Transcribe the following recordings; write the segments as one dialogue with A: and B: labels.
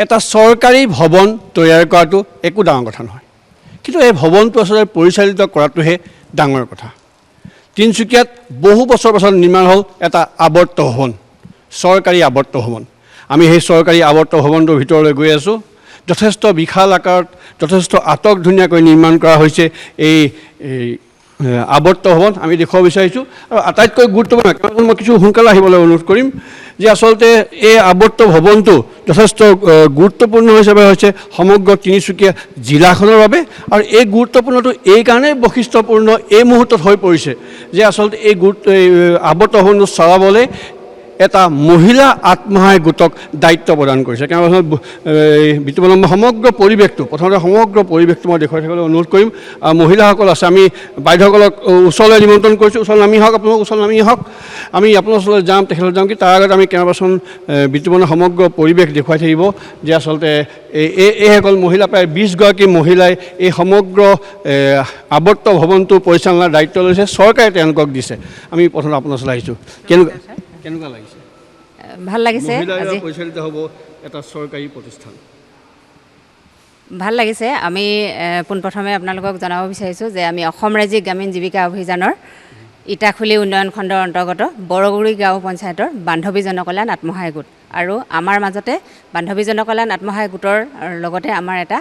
A: এটা চৰকাৰী ভৱন তৈয়াৰ কৰাটো একো ডাঙৰ কথা নহয়, কিন্তু এই ভৱনটো আচলতে পৰিচালিত কৰাটোহে ডাঙৰ কথা। তিনিচুকীয়াত বহু বছৰ পাছত নিৰ্মাণ হ'ল এটা আৱৰ্ত ভৱন, চৰকাৰী আৱৰ্ত ভৱন। আমি সেই চৰকাৰী আৱৰ্ত ভৱনটোৰ ভিতৰলৈ গৈ আছোঁ। যথেষ্ট বিশাল আকাৰত, যথেষ্ট আটক ধুনীয়াকৈ নিৰ্মাণ কৰা হৈছে এই আৱৰ্ত ভৱন। আমি দেখুৱাব বিচাৰিছোঁ। আৰু আটাইতকৈ গুৰুত্বপূৰ্ণ, মই কিছু সোনকালে আহিবলৈ অনুৰোধ কৰিম, যে আচলতে এই আৱৰ্ত ভৱনটো যথেষ্ট গুৰুত্বপূৰ্ণ হিচাপে হৈছে সমগ্ৰ তিনিচুকীয়া জিলাখনৰ বাবে। আৰু এই গুৰুত্বপূৰ্ণটো এই কাৰণেই বৈশিষ্ট্যপূৰ্ণ এই মুহূৰ্তত হৈ পৰিছে যে আচলতে এই আৱৰ্ত ভৱনটো চলাবলৈ এটা মহিলা আত্মসহায়ক গোটক দায়িত্ব প্ৰদান কৰিছে। বিতুপন সমগ্ৰ পৰিৱেশটো, প্ৰথমতে সমগ্ৰ পৰিৱেশটো মই দেখুৱাই থাকিবলৈ অনুৰোধ কৰিম। মহিলাসকল আছে, আমি বাইদেউসকলক ওচৰলৈ নিমন্ত্ৰণ কৰিছোঁ। ওচৰলৈ নামি আহক, আপোনালোক ওচৰলৈ নামি আহক। আমি আপোনাৰ ওচৰলৈ যাম, তেখেতলৈ যাম, কি তাৰ আগত আমি কেইবাজন বিতুপনৰ সমগ্ৰ পৰিৱেশ দেখুৱাই থাকিব যে আচলতে এইসকল মহিলা, প্ৰায় 20 গৰাকী মহিলাই এই সমগ্ৰ আৱৰ্ত ভৱনটো পৰিচালনাৰ দায়িত্ব লৈছে, চৰকাৰে তেওঁলোকক দিছে। আমি প্ৰথমে আপোনাৰ ওচৰলৈ আহিছোঁ। কেনেকুৱা লাগিছে?
B: ভাল লাগিছে।
A: আজি পৰিচালিত হ'ব এটা চৰকাৰী প্ৰতিষ্ঠান।
B: ভাল লাগিছে। আমি পোনপ্ৰথমে আপোনালোকক জনাব বিচাৰিছোঁ যে আমি অসম ৰাজ্যিক গ্ৰামীণ জীৱিকা অভিযানৰ ইটাখুলি উন্নয়ন খণ্ডৰ অন্তৰ্গত বৰগুৰি গাঁও পঞ্চায়তৰ বান্ধৱী জনকল্যাণ আত্মসহায়ক গোট, আৰু আমাৰ মাজতে বান্ধৱী জনকল্যাণ আত্মসহায়ক গোটৰ লগতে আমাৰ এটা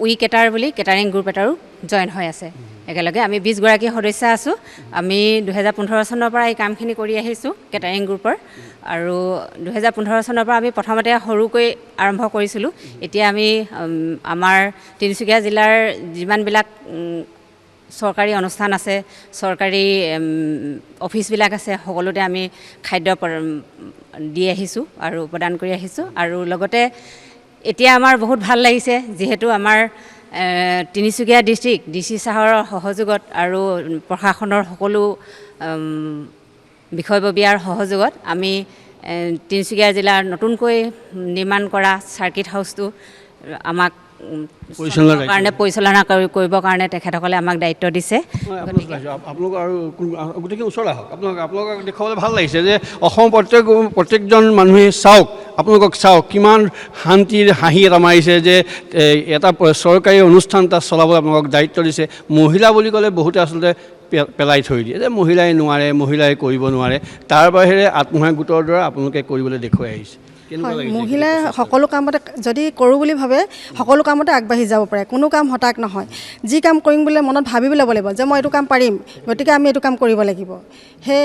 B: উইকেটাৰ বুলি কেটাৰিং গ্ৰুপ এটাৰো জইন হৈ আছে। একেলগে আমি 20 গৰাকী সদস্য আছোঁ। আমি 2015 চনৰ পৰা এই কামখিনি কৰি আহিছোঁ কেটাৰিং গ্ৰুপৰ। আৰু 2015 চনৰ পৰা আমি প্ৰথমতে সৰুকৈ আৰম্ভ কৰিছিলোঁ। এতিয়া আমি আমাৰ তিনিচুকীয়া জিলাৰ যিমানবিলাক চৰকাৰী অনুষ্ঠান আছে, চৰকাৰী অফিচবিলাক আছে, সকলোতে আমি খাদ্য দি আহিছোঁ আৰু প্ৰদান কৰি আহিছোঁ। আৰু লগতে এতিয়া আমাৰ বহুত ভাল লাগিছে, যিহেতু আমাৰ তিনিচুকীয়া ডিষ্ট্ৰিক্ট DC ছাৰৰ সহযোগত আৰু প্ৰশাসনৰ সকলো বিষয়ববীয়াৰ সহযোগত আমি তিনিচুকীয়া জিলাৰ নতুনকৈ নিৰ্মাণ কৰা চাৰ্কিট হাউচটো আমাক পৰিচালনা কৰিবৰ কাৰণে তেখেতসকলে আমাক দায়িত্ব দিছে।
A: আপোনালোক আৰু গোটেইখিনি ওচৰলৈ আহক। আপোনালোকক দেখুৱাবলৈ ভাল লাগিছে যে অসমৰ প্ৰত্যেকজন মানুহে চাওক, আপোনালোকক চাওক কিমান শান্তিৰ হাঁহি এটা মাৰিছে যে এটা চৰকাৰী অনুষ্ঠান এটা চলাবলৈ আপোনালোকক দায়িত্ব দিছে। মহিলা বুলি ক'লে বহুতে আচলতে পেলাই থৈ দিয়ে যে মহিলাই নোৱাৰে, মহিলাই কৰিব নোৱাৰে। তাৰ বাহিৰে আত্মসহায়ক গোটৰ দ্বাৰা আপোনালোকে কৰিবলৈ দেখুৱাই আহিছে।
C: মহিলাই সকলো কামতে যদি কৰোঁ বুলি ভাবে, সকলো কামতে আগবাঢ়ি যাব পাৰে, কোনো কাম হতাশ নহয়। যি কাম কৰিম বুলি মনত ভাবি ল'ব লাগিব যে মই এইটো কাম পাৰিম, গতিকে আমি এইটো কাম কৰিব লাগিব, সেই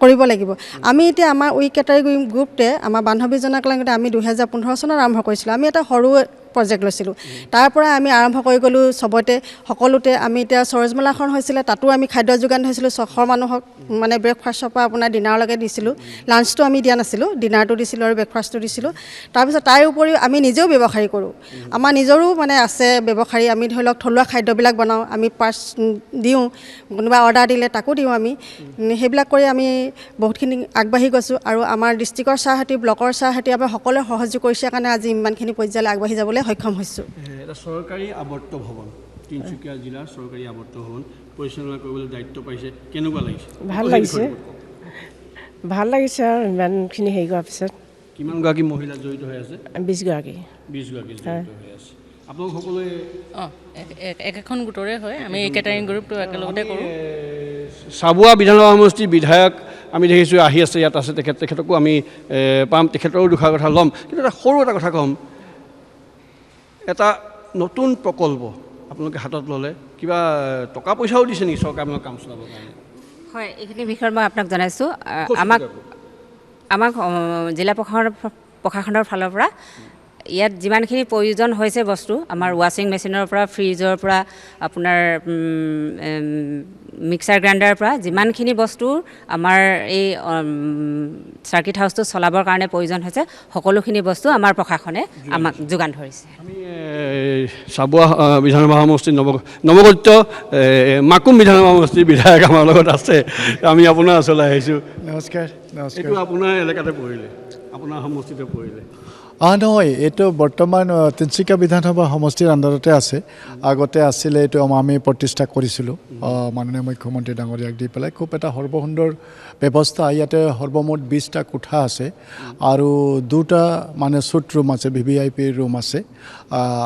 C: কৰিব লাগিব। আমি এতিয়া আমাৰ উইকেটাৰী গ্ৰুপতে আমাৰ বান্ধৱী জনকল্যাণতে আমি 2015 চনত আৰম্ভ কৰিছিলোঁ। আমি এটা সৰু প্ৰজেক্ট লৈছিলোঁ, তাৰ পৰা আমি আৰম্ভ কৰি গ'লোঁ চবতে, সকলোতে। আমি এতিয়া সৰজমেলাখন হৈছিলে, তাতো আমি খাদ্য যোগান ধৰিছিলোঁ 600 মানুহক, মানে ব্ৰেকফাষ্টৰ পৰা আপোনাৰ ডিনাৰলৈকে দিছিলোঁ। লাঞ্চটো আমি দিয়া নাছিলোঁ, ডিনাৰটো দিছিলোঁ আৰু ব্ৰেকফাষ্টটো দিছিলোঁ। তাৰপিছত তাৰ উপৰিও আমি নিজেও ব্যৱসায়ী কৰোঁ। আমাৰ নিজৰো মানে আছে ব্যৱসায়ী। আমি ধৰি লওক থলুৱা খাদ্যবিলাক বনাওঁ, আমি পাৰ্চ দিওঁ, কোনোবা অৰ্ডাৰ দিলে তাকো দিওঁ আমি। সেইবিলাক কৰি আমি বহুতখিনি আগবাঢ়ি গৈছোঁ। আৰু আমাৰ ডিষ্ট্ৰিক্টৰ ছাৰহঁতি, ব্লকৰ ছাৰহঁতি আমাৰ সকলোৱে সহযোগ কৰিছে কাৰণে আজি ইমানখিনি পৰ্যায়লৈ আগবাঢ়ি যাবলৈ সক্ষম হৈছোঁ।
A: এটা চৰকাৰী আৱৰ্ত ভৱন, তিনিচুকীয়া জিলাৰ চৰকাৰী আৱৰ্ত ভৱন পৰিচালনা কৰিবলৈ দায়িত্ব পাইছে, কেনেকুৱা লাগিছে?
D: ভাল লাগিছে, ভাল লাগিছে। আৰু ইমানখিনি হেৰি কৰাৰ পিছত
A: কিমানগৰাকী মহিলা জড়িত হৈ আছে?
D: 20 গৰাকী।
A: 20 গৰাকী জড়িত হৈ আছে। আপোনালোক সকলোৱে
E: একেখন গোটৰে হয়। আমি এই কেটাৰিং গ্ৰুপটো একেলগতে কৰোঁ।
A: চাবুৱা বিধানসভা সমষ্টিৰ বিধায়ক আমি দেখিছোঁ আহি আছে, ইয়াত আছে। তেখেতকো আমি পাম, তেখেতৰো দুষাৰ কথা ল'ম। কিন্তু এটা সৰু এটা কথা ক'ম, এটা নতুন প্ৰকল্প আপোনালোকে হাতত ল'লে, কিবা টকা পইচাও দিছে নেকি চৰকাৰে আপোনালোক কাম চলাবৰ কাৰণে?
B: হয়, এইখিনি বিষয়ত মই আপোনাক জনাইছোঁ। আমাক জিলা প্ৰশাসনৰ ফালৰ পৰা ইয়াত যিমানখিনি প্ৰয়োজন হৈছে বস্তু, আমাৰ ৱাশ্বিং মেচিনৰ পৰা, ফ্ৰিজৰ পৰা, আপোনাৰ মিক্সাৰ গ্ৰাইণ্ডাৰৰ পৰা, যিমানখিনি বস্তু আমাৰ এই চাৰ্কিট হাউচটো চলাবৰ কাৰণে প্ৰয়োজন হৈছে, সকলোখিনি বস্তু আমাৰ প্ৰশাসনে আমাক যোগান ধৰিছে।
A: আমি চাবুৱা বিধানসভা সমষ্টিৰ নৱগঠিত মাকুম বিধানসভা সমষ্টিৰ বিধায়ক আমাৰ লগত আছে। আমি আপোনাৰ ওচৰলৈ আহিছোঁ।
F: নমস্কাৰ।
A: এইটো আপোনাৰ এলেকাতে পৰিলে? আপোনাৰ সমষ্টিতে পৰিলে?
F: নহয়, এইটো বৰ্তমান তিনিচুকীয়া বিধানসভা সমষ্টিৰ আণ্ডাৰতে আছে। আগতে আছিলে, এইটো আমি প্ৰতিষ্ঠা কৰিছিলোঁ মাননীয় মুখ্যমন্ত্ৰী ডাঙৰীয়াক দি পেলাই। খুব এটা সৰ্বসুন্দৰ ব্যৱস্থা। ইয়াতে সৰ্বমুঠ 20টা কোঠা আছে আৰু 2টা মানে শ্বুট ৰুম আছে, VVIP ৰুম আছে,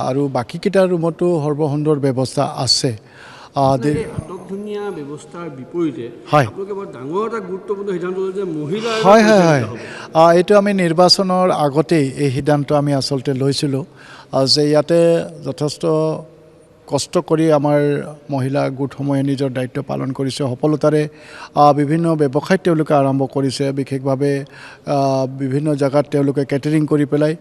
F: আৰু বাকীকেইটা ৰুমতো সৰ্বসুন্দৰ ব্যৱস্থা আছে।
A: ধুনীয়া ব্যৱস্থাৰ বিপৰীতে
F: হয়,
A: আপোনালোকে বৰ ডাঙৰ এটা গুৰুত্বপূৰ্ণ সিদ্ধান্ত ল'লে যে মহিলাৰ
F: হয় হয় হয়, এইটো আমি নিৰ্বাচনৰ আগতেই এই সিদ্ধান্ত আমি আচলতে লৈছিলোঁ যে ইয়াতে যথেষ্ট কষ্ট কৰি আমাৰ মহিলা গোটসমূহে নিজৰ দায়িত্ব পালন কৰিছে। সফলতাৰে বিভিন্ন ব্যৱসায় তেওঁলোকে আৰম্ভ কৰিছে। বিশেষভাৱে বিভিন্ন জেগাত তেওঁলোকে কেটাৰিং কৰি পেলাই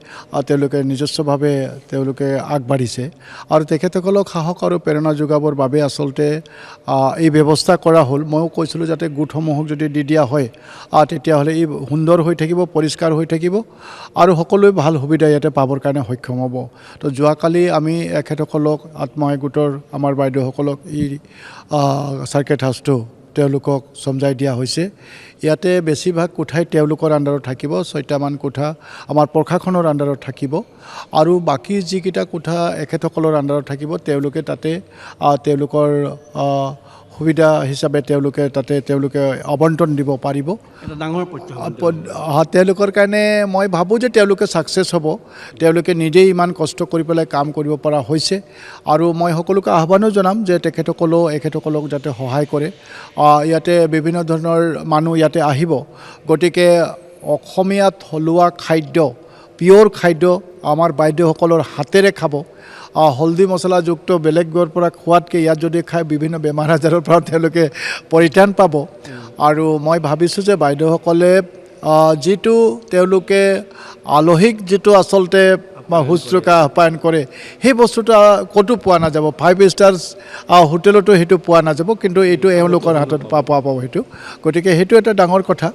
F: তেওঁলোকে নিজস্বভাৱে তেওঁলোকে আগবাঢ়িছে আৰু তেখেতসকলক সাহস আৰু প্ৰেৰণা যোগাবৰ বাবে আচলতে এই ব্যৱস্থা কৰা হ'ল। ময়ো কৈছিলোঁ যাতে গোটসমূহক যদি দি দিয়া হয় তেতিয়াহ'লে ই সুন্দৰ হৈ থাকিব, পৰিষ্কাৰ হৈ থাকিব আৰু সকলোৱে ভাল সুবিধা ইয়াতে পাবৰ কাৰণে সক্ষম হ'ব। তো যোৱাকালি আমি এখেতসকলক আত্মসহায়ক গোটৰ আমাৰ বাইদেউসকলক এই চাৰ্কিট হাউচটো তেওঁলোকক চমজাই দিয়া হৈছে। ইয়াতে বেছিভাগ কোঠাই তেওঁলোকৰ আণ্ডাৰত থাকিব, 6টামান কোঠা আমাৰ প্ৰশাসনৰ আণ্ডাৰত থাকিব আৰু বাকী যিকেইটা কোঠা এখেতসকলৰ আণ্ডাৰত থাকিব তেওঁলোকে তাতে তেওঁলোকৰ সুবিধা হিচাপে তেওঁলোকে আবণ্টন দিব পাৰিব।
A: এটা ডাঙৰ প্ৰত্যাহ্বান
F: তেওঁলোকৰ কাৰণে মই ভাবোঁ যে তেওঁলোকে ছাকচেছ হ'ব। তেওঁলোকে নিজেই ইমান কষ্ট কৰি পেলাই কাম কৰিব পৰা হৈছে আৰু মই সকলোকে আহ্বানো জনাম যে এখেতসকলক যাতে সহায় কৰে। ইয়াতে বিভিন্ন ধৰণৰ মানুহ ইয়াতে আহিব, গতিকে অসমীয়া থলুৱা খাদ্য, পিয়'ৰ খাদ্য আমাৰ বাইদেউসকলৰ হাতেৰে খাব। হলদি মছলাযুক্ত বেলেগৰ পৰা খোৱাতকৈ ইয়াত যদি খাই বিভিন্ন বেমাৰ আজাৰৰ পৰা তেওঁলোকে পৰিত্ৰাণ পাব। আৰু মই ভাবিছোঁ যে বাইদেউসকলে যিটো তেওঁলোকে আলহীক যিটো আচলতে শুশ্ৰূষা আপ্যায়ন কৰে সেই বস্তুটো ক'তো পোৱা নাযাব। 5 ষ্টাৰ হোটেলতো সেইটো পোৱা নাযাব, কিন্তু এইটো এওঁলোকৰ হাতত পোৱা পাব সেইটো। গতিকে সেইটো এটা ডাঙৰ কথা।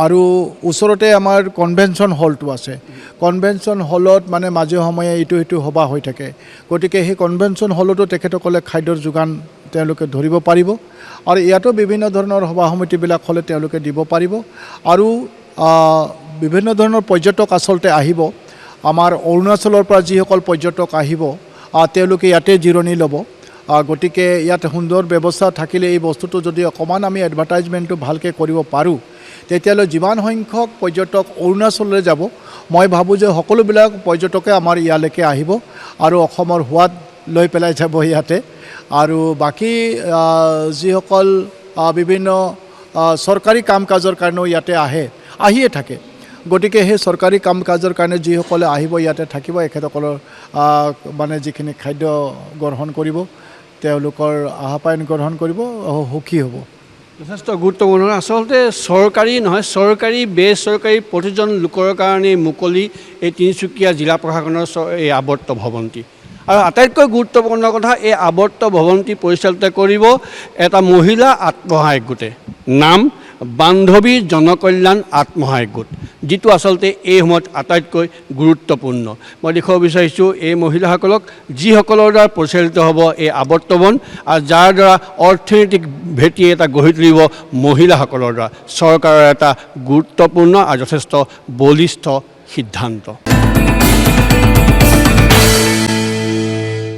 F: আৰু ওচৰতে আমাৰ কনভেনশ্যন হলটো আছে। কনভেনশ্যন হলত মানে মাজে সময়ে ইটো সিটো সভা হৈ থাকে, গতিকে সেই কনভেনশ্যন হলতো তেখেতসকলে খাদ্যৰ যোগান তেওঁলোকে ধৰিব পাৰিব আৰু ইয়াতো বিভিন্ন ধৰণৰ সভা সমিতিবিলাক হ'লে তেওঁলোকে দিব পাৰিব। আৰু বিভিন্ন ধৰণৰ পৰ্যটক আচলতে আহিব। আমাৰ অৰুণাচলৰ পৰা যিসকল পৰ্যটক আহিব তেওঁলোকে ইয়াতে জিৰণি ল'ব। গতিকে ইয়াত সুন্দৰ ব্যৱস্থা থাকিলে এই বস্তুটো যদি অকণমান আমি এডভাৰটাইজমেণ্টটো ভালকৈ কৰিব পাৰোঁ তেতিয়াহ'লে যিমান সংখ্যক পৰ্যটক অৰুণাচললৈ যাব, মই ভাবোঁ যে সকলোবিলাক পৰ্যটকে আমাৰ ইয়ালৈকে আহিব আৰু অসমৰ সোৱাদ লৈ পেলাই যাব ইয়াতে। আৰু বাকী যিসকল বিভিন্ন চৰকাৰী কাম কাজৰ কাৰণেও ইয়াতে আহিয়ে থাকে, গতিকে সেই চৰকাৰী কাম কাজৰ কাৰণে যিসকলে আহিব ইয়াতে থাকিব, এখেতসকলৰ মানে যিখিনি খাদ্য গ্ৰহণ কৰিব তেওঁলোকৰ আপ্যায়ন গ্ৰহণ কৰিব, সুখী হ'ব।
A: যথেষ্ট গুৰুত্বপূৰ্ণ। আচলতে চৰকাৰী নহয়, চৰকাৰী বেচৰকাৰী প্ৰতিজন লোকৰ কাৰণেই মুকলি এই তিনিচুকীয়া জিলা প্ৰশাসনৰ এই আৱৰ্ত ভৱনটি। আৰু আটাইতকৈ গুৰুত্বপূৰ্ণ কথা, এই আৱৰ্ত ভৱনটি পৰিচালিত কৰিব এটা মহিলা আত্মসহায়ক গোটে, নাম বান্ধৱী জনকল্যাণ আত্মসহায়ক গোট, যিটো আচলতে এই সময়ত আটাইতকৈ গুৰুত্বপূৰ্ণ। মই দেখুৱাব বিচাৰিছোঁ এই মহিলাসকলক যিসকলৰ দ্বাৰা পৰিচালিত হ'ব এই আৱৰ্তভৱন আৰু যাৰ দ্বাৰা অৰ্থনৈতিক ভেটি এটা গঢ়ি তুলিব মহিলাসকলৰ দ্বাৰা। চৰকাৰৰ এটা গুৰুত্বপূৰ্ণ আৰু যথেষ্ট বলিষ্ঠ সিদ্ধান্ত।